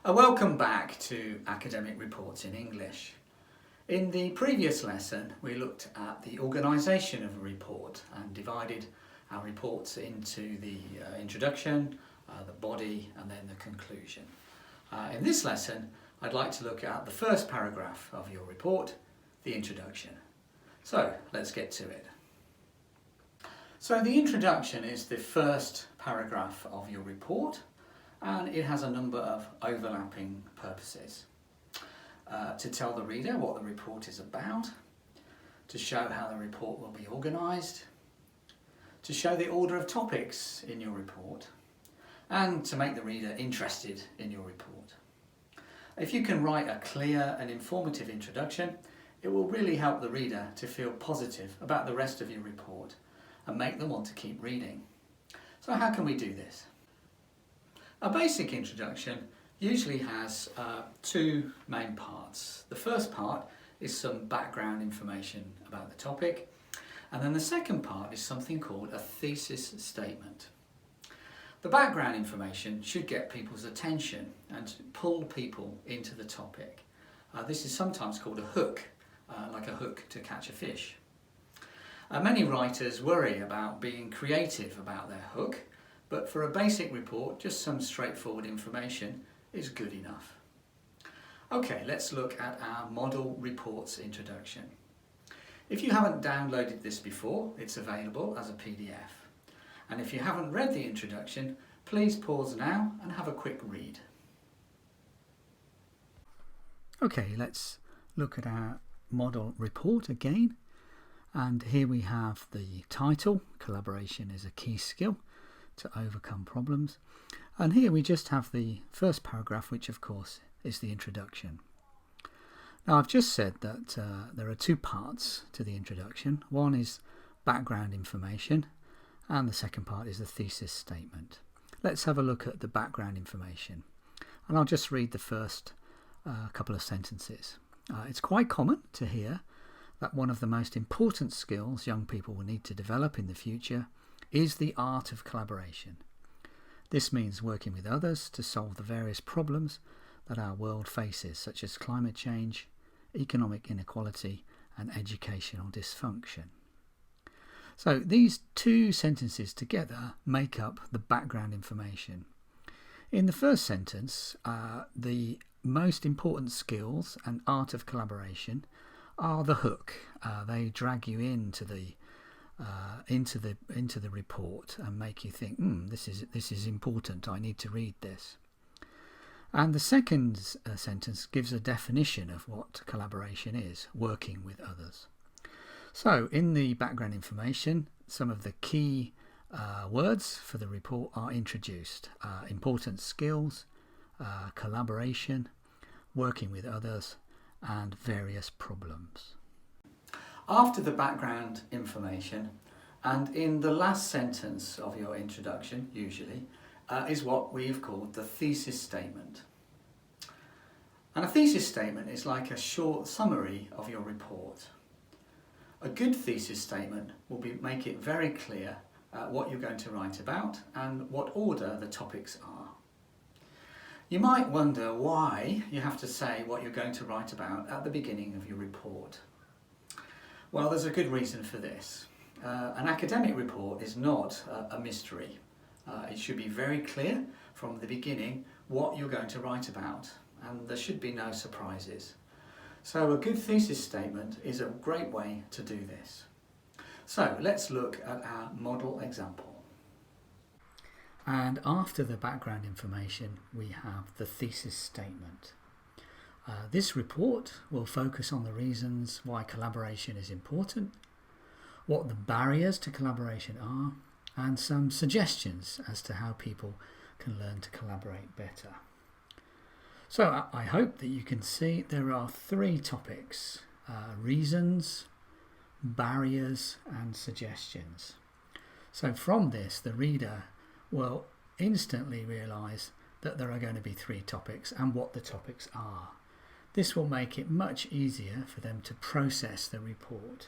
Welcome back to Academic Reports in English. In the previous lesson we looked at the organisation of a report and divided our reports into the introduction, the body and then the conclusion. In this lesson I'd like to look at the first paragraph of your report, the introduction. So let's get to it. So the introduction is the first paragraph of your report, and it has a number of overlapping purposes. To tell the reader what the report is about, to show how the report will be organised, to show the order of topics in your report, and to make the reader interested in your report. If you can write a clear and informative introduction, it will really help the reader to feel positive about the rest of your report and make them want to keep reading. So how can we do this? A basic introduction usually has two main parts. The first part is some background information about the topic, and then the second part is something called a thesis statement. The background information should get people's attention and pull people into the topic. This is sometimes called a hook, like a hook to catch a fish. Many writers worry about being creative about their hook, but for a basic report, just some straightforward information is good enough. Okay, let's look at our model reports introduction. If you haven't downloaded this before, it's available as a PDF. And if you haven't read the introduction, please pause now and have a quick read. Okay, let's look at our model report again. And here we have the title, Collaboration is a Key Skill to Overcome Problems. And here we just have the first paragraph, which of course is the introduction. Now I've just said that there are two parts to the introduction. One is background information and the second part is the thesis statement. Let's have a look at the background information, and I'll just read the first couple of sentences. It's quite common to hear that one of the most important skills young people will need to develop in the future is the art of collaboration. This means working with others to solve the various problems that our world faces, such as climate change, economic inequality and educational dysfunction. So these two sentences together make up the background information. In the first sentence, the most important skills and art of collaboration are the hook. They drag you into the report and make you think, this is important, I need to read this. And the second sentence gives a definition of what collaboration is, working with others. So in the background information, some of the key words for the report are introduced. Important skills, collaboration, working with others, and various problems. After the background information, and in the last sentence of your introduction, usually, is what we've called the thesis statement. And a thesis statement is like a short summary of your report. A good thesis statement will make it very clear what you're going to write about and what order the topics are. You might wonder why you have to say what you're going to write about at the beginning of your report. Well, there's a good reason for this. An academic report is not a mystery. It should be very clear from the beginning what you're going to write about, and there should be no surprises. So a good thesis statement is a great way to do this. So let's look at our model example. And after the background information, we have the thesis statement. This report will focus on the reasons why collaboration is important, what the barriers to collaboration are, and some suggestions as to how people can learn to collaborate better. So I hope that you can see there are three topics: reasons, barriers, and suggestions. So from this, the reader will instantly realise that there are going to be three topics and what the topics are. This will make it much easier for them to process the report.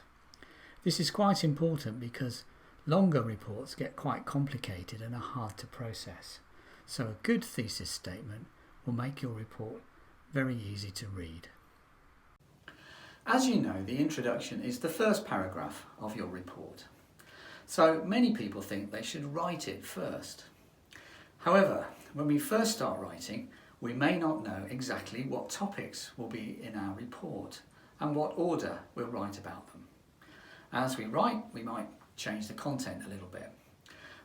This is quite important because longer reports get quite complicated and are hard to process. So a good thesis statement will make your report very easy to read. As you know, the introduction is the first paragraph of your report. So many people think they should write it first. However, when we first start writing, we may not know exactly what topics will be in our report and what order we'll write about them. As we write, we might change the content a little bit.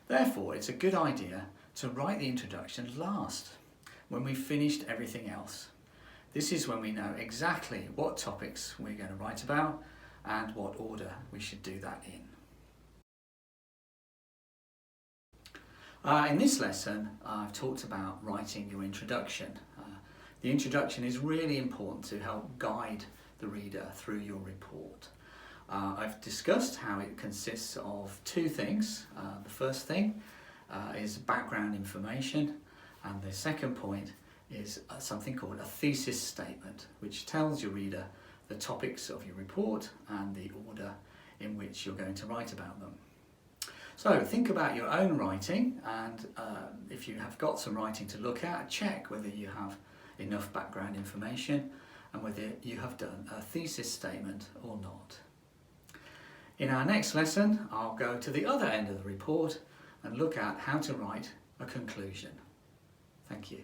Therefore, it's a good idea to write the introduction last, when we've finished everything else. This is when we know exactly what topics we're going to write about and what order we should do that in. In this lesson, I've talked about writing your introduction. The introduction is really important to help guide the reader through your report. I've discussed how it consists of two things. The first thing is background information, and the second point is something called a thesis statement, which tells your reader the topics of your report and the order in which you're going to write about them. So think about your own writing, and if you have got some writing to look at, check whether you have enough background information and whether you have done a thesis statement or not. In our next lesson, I'll go to the other end of the report and look at how to write a conclusion. Thank you.